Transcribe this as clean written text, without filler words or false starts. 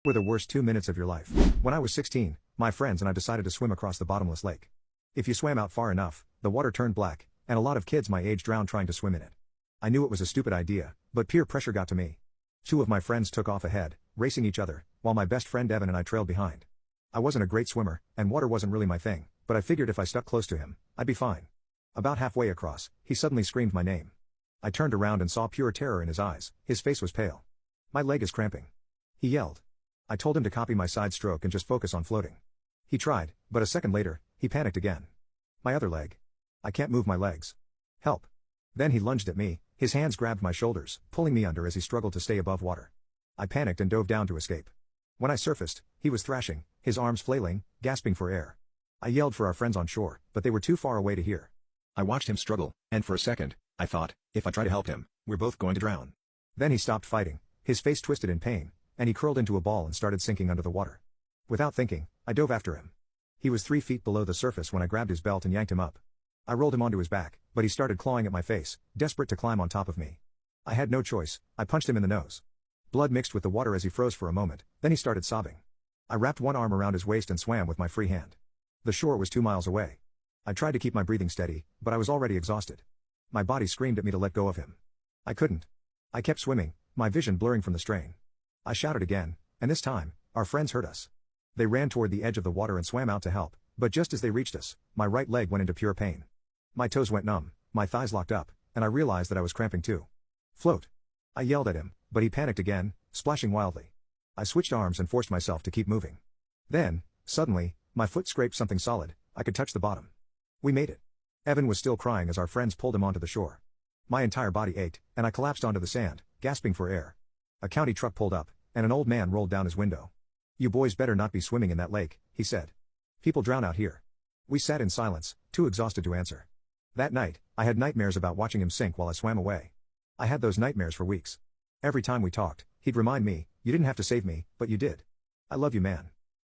Were the worst 2 minutes of your life. When I was 16, my friends and I decided to swim across the bottomless lake. If you swam out far enough, the water turned black, and a lot of kids my age drowned trying to swim in it. I knew it was a stupid idea, but peer pressure got to me. Two of my friends took off ahead, racing each other, while my best friend Evan and I trailed behind. I wasn't a great swimmer, and water wasn't really my thing, but I figured if I stuck close to him, I'd be fine. About halfway across, he suddenly screamed my name. I turned around and saw pure terror in his eyes. His face was pale. "My leg is cramping," he yelled. I told him to copy my side stroke and just focus on floating. He tried, but a second later, he panicked again. "My other leg. I can't move my legs. Help." Then he lunged at me, his hands grabbed my shoulders, pulling me under as he struggled to stay above water. I panicked and dove down to escape. When I surfaced, he was thrashing, his arms flailing, gasping for air. I yelled for our friends on shore, but they were too far away to hear. I watched him struggle, and for a second, I thought, if I try to help him, we're both going to drown. Then he stopped fighting, his face twisted in pain, and he curled into a ball and started sinking under the water. Without thinking, I dove after him. He was 3 feet below the surface when I grabbed his belt and yanked him up. I rolled him onto his back, but he started clawing at my face, desperate to climb on top of me. I had no choice, I punched him in the nose. Blood mixed with the water as he froze for a moment, then he started sobbing. I wrapped one arm around his waist and swam with my free hand. The shore was 2 miles away. I tried to keep my breathing steady, but I was already exhausted. My body screamed at me to let go of him. I couldn't. I kept swimming, my vision blurring from the strain. I shouted again, and this time, our friends heard us. They ran toward the edge of the water and swam out to help, but just as they reached us, my right leg went into pure pain. My toes went numb, my thighs locked up, and I realized that I was cramping too. "Float!" I yelled at him, but he panicked again, splashing wildly. I switched arms and forced myself to keep moving. Then, suddenly, my foot scraped something solid, I could touch the bottom. We made it. Evan was still crying as our friends pulled him onto the shore. My entire body ached, and I collapsed onto the sand, gasping for air. A county truck pulled up, and an old man rolled down his window. "You boys better not be swimming in that lake," he said. "People drown out here." We sat in silence, too exhausted to answer. That night, I had nightmares about watching him sink while I swam away. I had those nightmares for weeks. Every time we talked, he'd remind me, "You didn't have to save me, but you did. I love you, man."